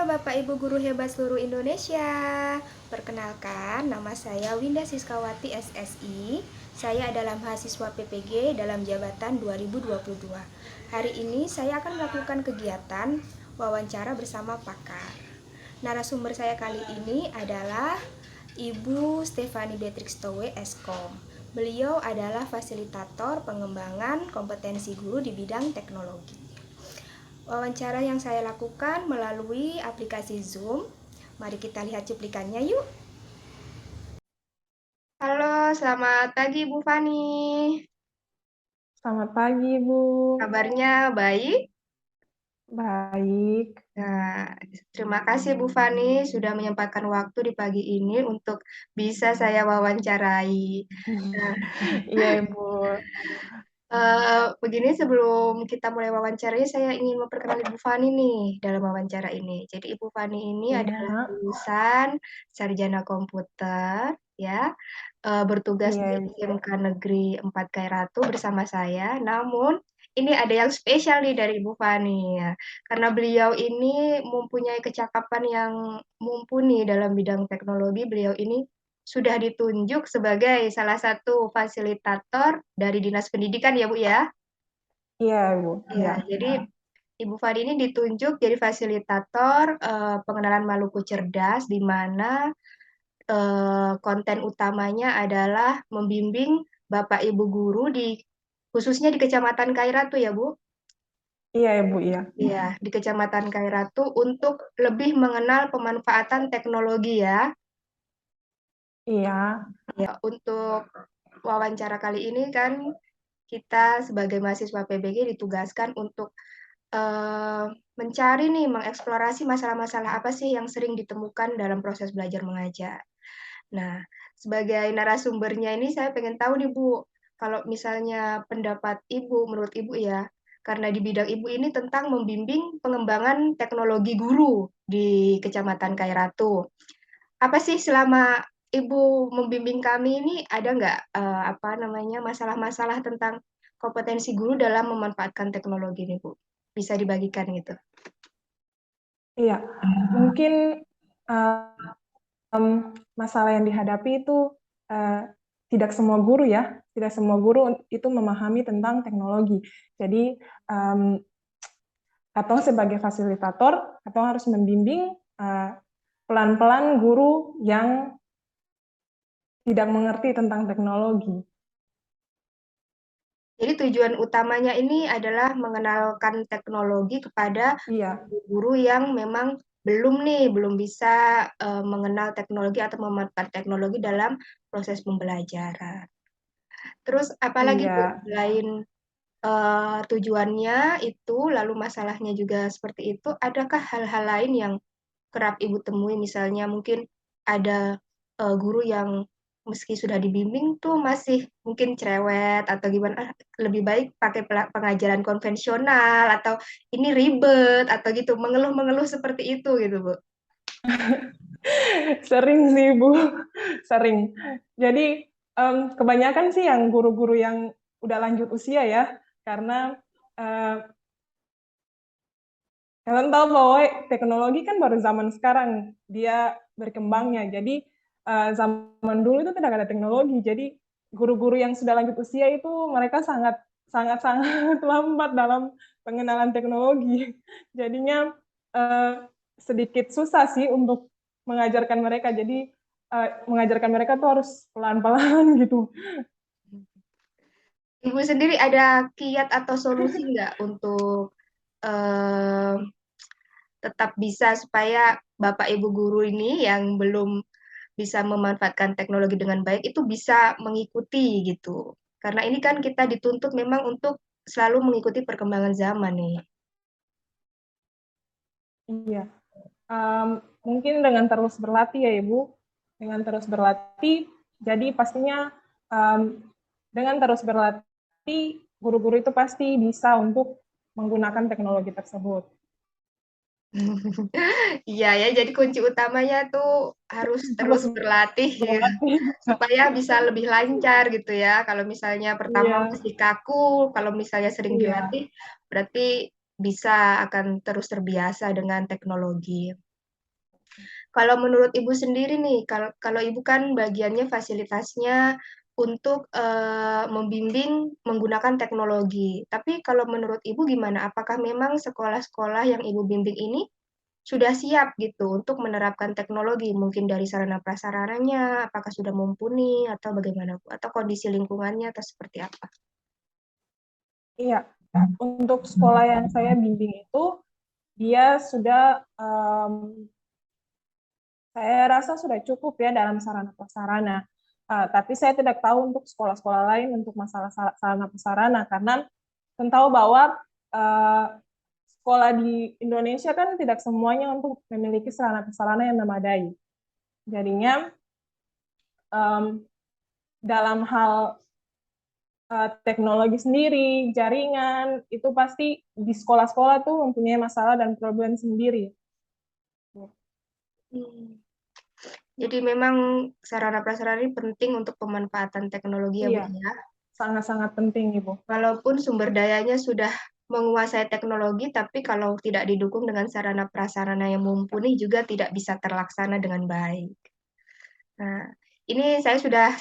Bapak Ibu guru hebat seluruh Indonesia. Perkenalkan, nama saya Winda Siskawati SSI. Saya adalah mahasiswa PPG dalam jabatan 2022. Hari ini saya akan melakukan kegiatan wawancara bersama pakar. Narasumber saya kali ini adalah Ibu Stefani Beatrix Towe Eskom. Beliau adalah fasilitator pengembangan kompetensi guru di bidang teknologi. Wawancara yang saya lakukan melalui aplikasi Zoom. Mari kita lihat cuplikannya yuk. Halo, selamat pagi Bu Fani. Selamat pagi, Bu. Kabarnya baik? Baik. Nah, terima kasih Bu Fani sudah menyempatkan waktu di pagi ini untuk bisa saya wawancarai. Nah, Iya, Ibu. Begini sebelum kita mulai wawancaranya, saya ingin memperkenalkan Ibu Fani nih dalam wawancara ini. Jadi Ibu Fani ini adalah Iya, lulusan sarjana komputer, ya, bertugas iya, di Ibu. SMK Negeri 4 Kairatu bersama saya. Namun ini ada yang spesial nih dari Ibu Fani ya, karena beliau ini mempunyai kecakapan yang mumpuni dalam bidang teknologi. Beliau ini sudah ditunjuk sebagai salah satu fasilitator dari Dinas Pendidikan ya Bu ya. Iya, Ibu. Ya, Iya. jadi Ibu Fadi ini ditunjuk jadi fasilitator pengenalan Maluku Cerdas di mana konten utamanya adalah membimbing Bapak Ibu guru di khususnya di Kecamatan Kairatu ya Bu. Iya, Ibu. Iya. Iya, di Kecamatan Kairatu untuk lebih mengenal pemanfaatan teknologi ya. Iya. Ya, untuk wawancara kali ini kan kita sebagai mahasiswa PBG ditugaskan untuk eh, mencari nih, mengeksplorasi masalah-masalah apa sih yang sering ditemukan dalam proses belajar mengajar. Nah, sebagai narasumbernya ini saya pengen tahu nih Bu, kalau misalnya pendapat Ibu, menurut Ibu ya, karena di bidang Ibu ini tentang membimbing pengembangan teknologi guru di Kecamatan Kairatu. Apa sih selama Ibu membimbing kami ini ada nggak apa namanya masalah-masalah tentang kompetensi guru dalam memanfaatkan teknologi ini, Bu? Bisa dibagikan gitu. Iya. Mungkin masalah yang dihadapi itu eh, tidak semua guru ya, tidak semua guru itu memahami tentang teknologi. Jadi, em, Katong sebagai fasilitator, Katong harus membimbing eh, pelan-pelan guru yang tidak mengerti tentang teknologi. Jadi tujuan utamanya ini adalah mengenalkan teknologi kepada Iya, guru yang memang belum bisa mengenal teknologi atau memanfaatkan teknologi dalam proses pembelajaran. Terus apalagi Bu iya. selain tujuannya itu, lalu masalahnya juga seperti itu, adakah hal-hal lain yang kerap Ibu temui, misalnya mungkin ada guru yang meski sudah dibimbing tuh masih mungkin cerewet atau gimana, "Ah, lebih baik pakai pengajaran konvensional," atau "ini ribet," atau gitu, mengeluh-mengeluh seperti itu gitu, Bu. Sering sih, Bu. Sering. Jadi, kebanyakan sih yang guru-guru yang udah lanjut usia ya, karena eh, kalian tahu bahwa teknologi kan baru zaman sekarang dia berkembangnya. Jadi, zaman dulu itu tidak ada teknologi. Jadi, guru-guru yang sudah lanjut usia itu mereka sangat sangat sangat lambat dalam pengenalan teknologi. Jadinya eh, sedikit susah sih untuk mengajarkan mereka. Jadi mengajarkan mereka tuh harus pelan-pelan gitu. Ibu sendiri ada kiat atau solusi nggak untuk eh, tetap bisa supaya Bapak Ibu guru ini yang belum bisa memanfaatkan teknologi dengan baik itu bisa mengikuti gitu. Karena ini kan kita dituntut memang untuk selalu mengikuti perkembangan zaman nih. Iya. Um, Mungkin dengan terus berlatih ya Ibu, dengan terus berlatih, jadi pastinya um, dengan terus berlatih, guru-guru itu pasti bisa untuk menggunakan teknologi tersebut. Iya ya, jadi kunci utamanya tuh harus terus Terus berlatih ya, berlatih. supaya bisa lebih lancar gitu ya. Kalau misalnya pertama Iya, masih kaku, kalau misalnya sering iya, dilatih, berarti bisa akan terus terbiasa dengan teknologi. Kalau menurut Ibu sendiri nih, kalau Ibu kan bagiannya fasilitasnya untuk membimbing menggunakan teknologi. Tapi kalau menurut Ibu gimana? Apakah memang sekolah-sekolah yang Ibu bimbing ini sudah siap gitu untuk menerapkan teknologi? Mungkin dari sarana prasarananya, apakah sudah mumpuni atau bagaimana, Bu? Atau kondisi lingkungannya atau seperti apa? Iya, untuk sekolah yang saya bimbing itu dia sudah saya rasa sudah cukup ya dalam sarana prasarana. Tapi saya tidak tahu untuk sekolah-sekolah lain untuk masalah sarana prasarana karena kan tahu bahwa uh, sekolah di Indonesia kan tidak semuanya untuk memiliki sarana prasarana yang memadai. Jadinya um, dalam hal teknologi sendiri, jaringan, itu pasti di sekolah-sekolah tuh mempunyai masalah dan problem sendiri. Hmm. Jadi memang sarana prasarana ini penting untuk pemanfaatan teknologi ya, Bu Iya, ya. sangat-sangat penting, Ibu. Walaupun sumber dayanya sudah menguasai teknologi, tapi kalau tidak didukung dengan sarana prasarana yang mumpuni juga tidak bisa terlaksana dengan baik. Nah, ini saya sudah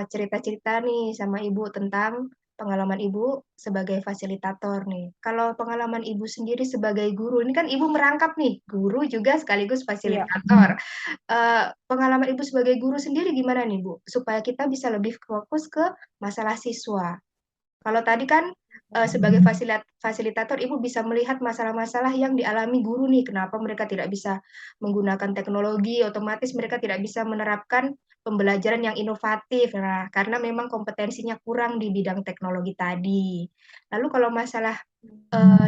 cerita-cerita nih sama Ibu tentang pengalaman Ibu sebagai fasilitator nih. Kalau pengalaman Ibu sendiri sebagai guru, ini kan Ibu merangkap nih, guru juga sekaligus Iya. fasilitator. Pengalaman Ibu sebagai guru sendiri gimana nih, Bu? Supaya kita bisa lebih fokus ke masalah siswa. Kalau tadi kan sebagai fasilitator, Ibu bisa melihat masalah-masalah yang dialami guru nih. Kenapa mereka tidak bisa menggunakan teknologi, otomatis mereka tidak bisa menerapkan pembelajaran yang inovatif. Nah, karena memang kompetensinya kurang di bidang teknologi tadi. Lalu kalau masalah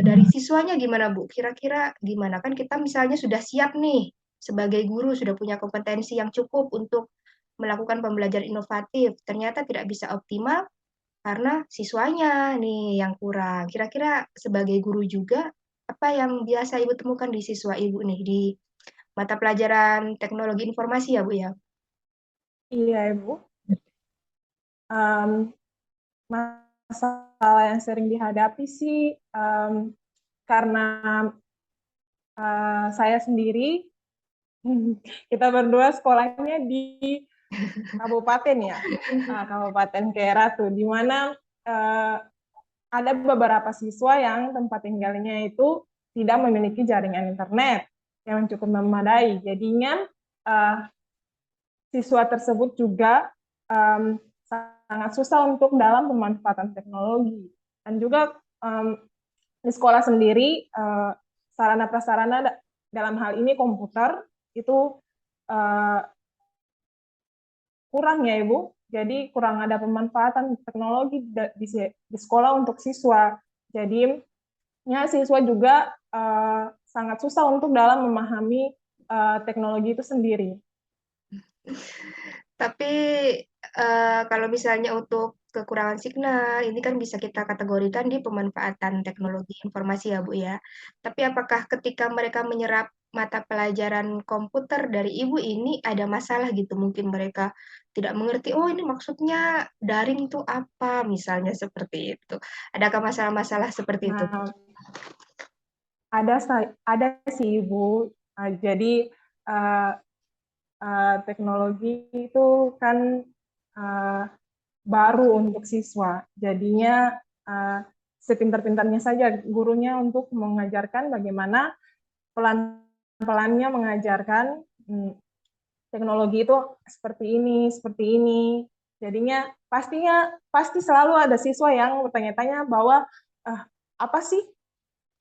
dari siswanya gimana, Bu? Kira-kira gimana? Kan kita misalnya sudah siap nih sebagai guru, sudah punya kompetensi yang cukup untuk melakukan pembelajaran inovatif. Ternyata tidak bisa optimal karena siswanya nih yang kurang. Kira-kira sebagai guru juga, apa yang biasa Ibu temukan di siswa Ibu nih di mata pelajaran teknologi informasi ya, Bu ya? Iya, Ibu. Um, Masalah yang sering dihadapi sih karena saya sendiri, kita berdua sekolahnya di kabupaten ya, Kabupaten Kairatu, di mana uh, ada beberapa siswa yang tempat tinggalnya itu tidak memiliki jaringan internet yang cukup memadai. Jadinya uh, siswa tersebut juga um, sangat susah untuk dalam pemanfaatan teknologi. Dan juga di sekolah sendiri, sarana prasarana dalam hal ini komputer itu uh, kurang ya Ibu. Jadi kurang ada pemanfaatan teknologi di sekolah untuk siswa. Jadi ya siswa juga sangat susah untuk dalam memahami teknologi itu sendiri. Tapi kalau misalnya untuk kekurangan signal, ini kan bisa kita kategorikan di pemanfaatan teknologi informasi ya, Bu ya. Tapi apakah ketika mereka menyerap mata pelajaran komputer dari Ibu ini ada masalah gitu? Mungkin mereka tidak mengerti, oh ini maksudnya daring itu apa, misalnya seperti itu. Adakah masalah-masalah seperti itu? Nah, ada sih Ibu. Jadi uh, teknologi itu kan uh, baru untuk siswa. Jadinya uh, sepintar-pintarnya saja gurunya untuk mengajarkan bagaimana pelan-pelannya mengajarkan teknologi itu seperti ini. Jadinya pasti selalu ada siswa yang bertanya-tanya bahwa apa sih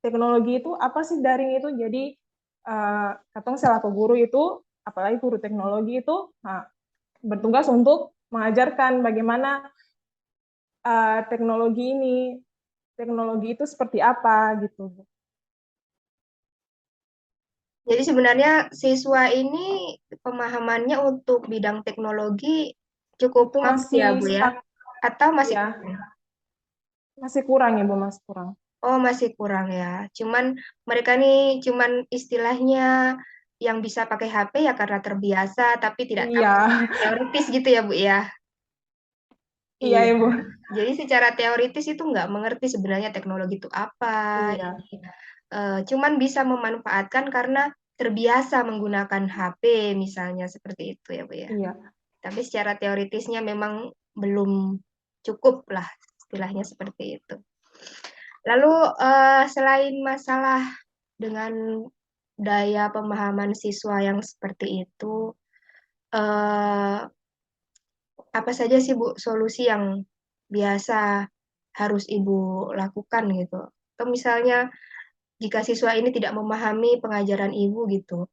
teknologi itu, apa sih daring itu. Jadi katong selaku guru itu, apalagi guru teknologi itu bertugas untuk mengajarkan bagaimana teknologi itu seperti apa gitu. Jadi sebenarnya siswa ini pemahamannya untuk bidang teknologi cukup Itu mampu masih ya, Bu ya? stuck Atau masih ya, kurang? masih kurang ya Bu, masih kurang. Oh, masih kurang ya. Cuman mereka nih cuman istilahnya yang bisa pakai HP ya karena terbiasa, tapi tidak tahu Iya, teoritis gitu ya, Bu ya? iya Iya. Ibu. Jadi secara teoritis itu nggak mengerti sebenarnya teknologi itu apa. Iya, Cuman bisa memanfaatkan karena terbiasa menggunakan HP misalnya seperti itu ya Bu ya. Iya. Tapi secara teoritisnya memang belum cukup lah istilahnya seperti itu. Lalu selain masalah dengan daya pemahaman siswa yang seperti itu, eh, apa saja sih Bu solusi yang biasa harus Ibu lakukan gitu? Atau misalnya jika siswa ini tidak memahami pengajaran Ibu gitu,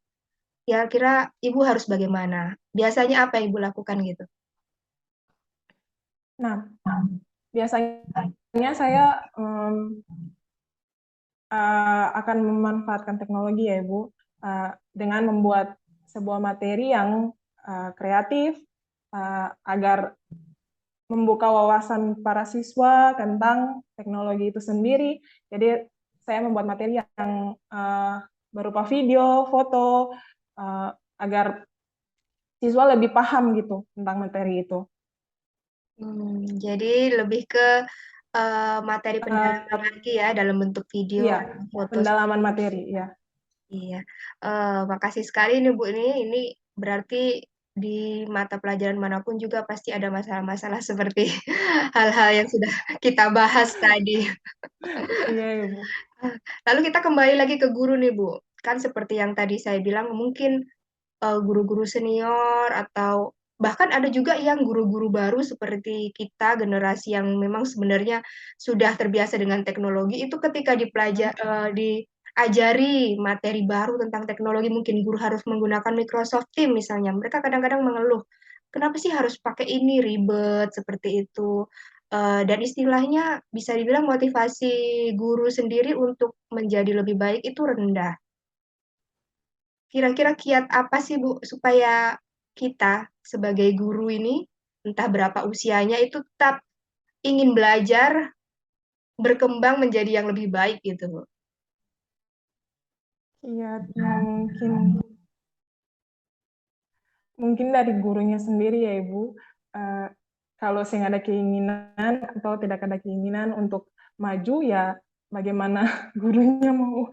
kira-kira Ibu harus bagaimana? Biasanya apa yang Ibu lakukan gitu? Nah, biasanya saya akan memanfaatkan teknologi ya Ibu, dengan membuat sebuah materi yang kreatif, agar membuka wawasan para siswa tentang teknologi itu sendiri. Jadi saya membuat materi yang berupa video, foto, agar siswa lebih paham gitu tentang materi itu. Jadi lebih ke materi pendalaman Uh, lagi ya dalam bentuk video iya, atau foto. pendalaman materi, ya. Iya, makasih sekali nih Bu. Ini berarti di mata pelajaran manapun juga pasti ada masalah-masalah seperti hal-hal yang sudah kita bahas tadi. Iya, Ibu. Lalu kita kembali lagi ke guru nih Bu. Kan seperti yang tadi saya bilang, mungkin guru-guru senior atau bahkan ada juga yang guru-guru baru seperti kita generasi yang memang sebenarnya sudah terbiasa dengan teknologi itu ketika diajari materi baru tentang teknologi mungkin guru harus menggunakan Microsoft Teams misalnya mereka kadang-kadang mengeluh kenapa sih harus pakai ini ribet seperti itu. Dan istilahnya bisa dibilang motivasi guru sendiri untuk menjadi lebih baik itu rendah. Kira-kira kiat apa sih Bu supaya kita sebagai guru ini entah berapa usianya itu tetap ingin belajar, berkembang menjadi yang lebih baik gitu Bu. Iya, mungkin dari gurunya sendiri ya Ibu. Eh, Kalau saya ada keinginan atau tidak ada keinginan untuk maju, ya bagaimana gurunya mau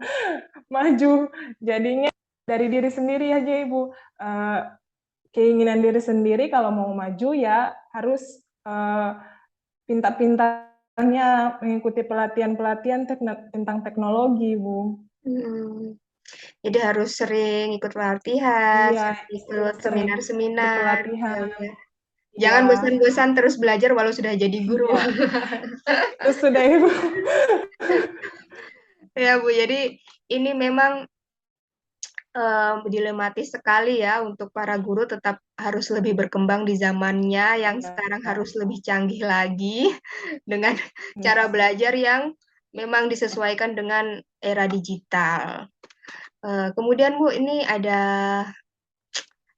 maju. Jadinya dari diri sendiri aja Ibu. Eh, Keinginan diri sendiri kalau mau maju ya harus pintar-pintarnya mengikuti pelatihan-pelatihan tentang teknologi, Bu. Hmm. Jadi harus sering ikut pelatihan, Iya, sering ikut sering ikut seminar-seminar gitu pelatihan. ya. Iya, Jangan bosan-bosan terus belajar walau sudah jadi guru. iya, itu sudah Ibu. Ya Bu, jadi ini memang dilematis sekali ya untuk para guru tetap harus lebih berkembang di zamannya yang Iya, sekarang harus lebih canggih lagi dengan cara iya. belajar yang memang disesuaikan dengan era digital. Kemudian Bu, ini ada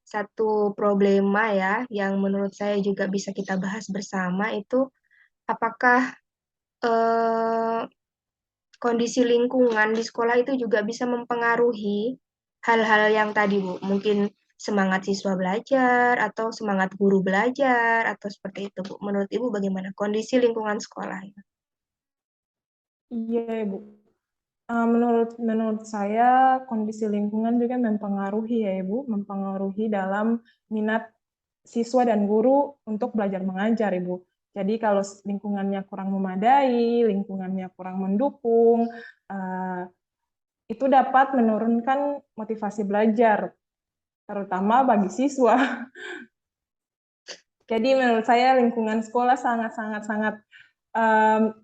satu problema ya yang menurut saya juga bisa kita bahas bersama itu apakah eh, kondisi lingkungan di sekolah itu juga bisa mempengaruhi hal-hal yang tadi, Bu. Mungkin semangat siswa belajar atau semangat guru belajar atau seperti itu, Bu. Menurut Ibu bagaimana kondisi lingkungan sekolah? Iya, Ibu. Menurut menurut saya kondisi lingkungan juga mempengaruhi ya Ibu, mempengaruhi dalam minat siswa dan guru untuk belajar mengajar Ibu. Jadi kalau lingkungannya kurang memadai, lingkungannya kurang mendukung, eh, itu dapat menurunkan motivasi belajar, terutama bagi siswa. Jadi menurut saya lingkungan sekolah sangat-sangat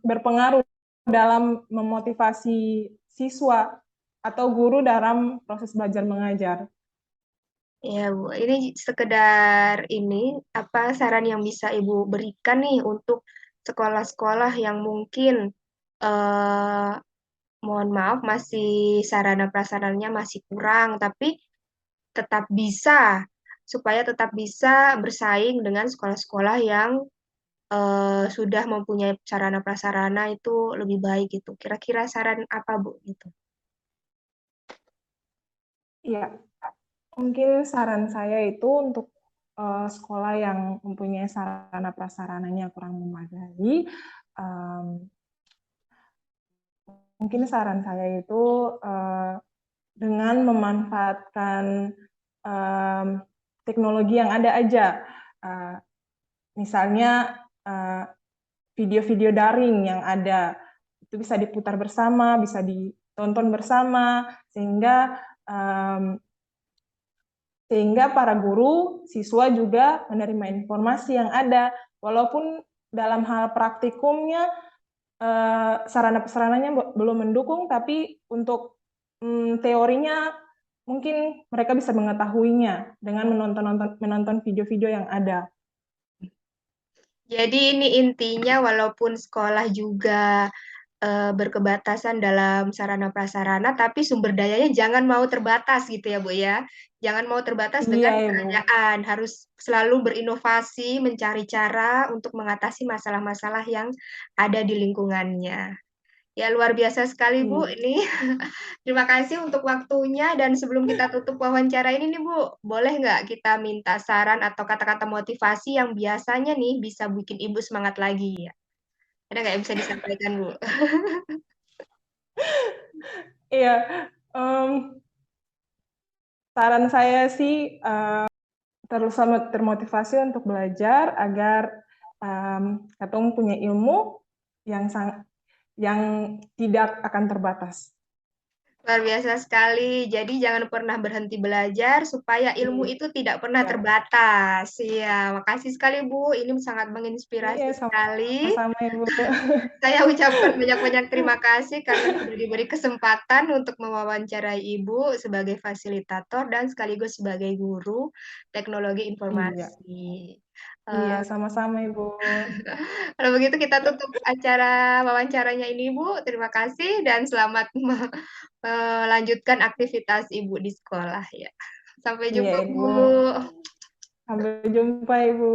berpengaruh dalam memotivasi siswa atau guru dalam proses belajar mengajar. Ya, Bu. Ini sekedar ini apa saran yang bisa Ibu berikan nih untuk sekolah-sekolah yang mungkin eh, mohon maaf masih sarana prasarannya masih kurang, tapi tetap bisa supaya tetap bisa bersaing dengan sekolah-sekolah yang sudah mempunyai sarana prasarana itu lebih baik gitu. Kira-kira saran apa Bu gitu? Ya, mungkin saran saya itu untuk sekolah yang mempunyai sarana prasarananya kurang memadai, um, mungkin saran saya itu dengan memanfaatkan teknologi yang ada aja. Misalnya video-video daring yang ada, itu bisa diputar bersama, bisa ditonton bersama, sehingga para guru, siswa juga menerima informasi yang ada, walaupun dalam hal praktikumnya sarana-prasarananya belum mendukung, tapi untuk teorinya mungkin mereka bisa mengetahuinya dengan menonton video-video yang ada. Jadi ini intinya walaupun sekolah juga berkebatasan dalam sarana prasarana, tapi sumber dayanya jangan mau terbatas gitu ya Bu ya. Jangan mau terbatas Iya, dengan Ibu. keadaan, harus selalu berinovasi, mencari cara untuk mengatasi masalah-masalah yang ada di lingkungannya. Ya luar biasa sekali Bu Iya. ini. Terima kasih untuk waktunya dan sebelum kita tutup wawancara ini nih Bu, boleh nggak kita minta saran atau kata-kata motivasi yang biasanya nih bisa bikin Ibu semangat lagi ya? Ada nggak yang bisa disampaikan Bu? Iya, saran saya sih terus termotivasi untuk belajar agar katong punya ilmu yang tidak akan terbatas. Luar biasa sekali. Jadi jangan pernah berhenti belajar supaya ilmu Iya, itu tidak pernah terbatas. Iya, makasih sekali Bu. Ini sangat iya, menginspirasi sekali. sama-sama Ibu. Saya ucapkan banyak-banyak terima kasih karena sudah diberi kesempatan untuk mewawancarai Ibu sebagai fasilitator dan sekaligus sebagai guru teknologi Iya, informasi. iya, Eh, sama-sama Ibu. Kalau begitu kita tutup acara wawancaranya ini Bu. Terima kasih dan selamat melanjutkan aktivitas Ibu di sekolah ya. Sampai Iya jumpa Ibu. Bu. Sampai jumpa Ibu.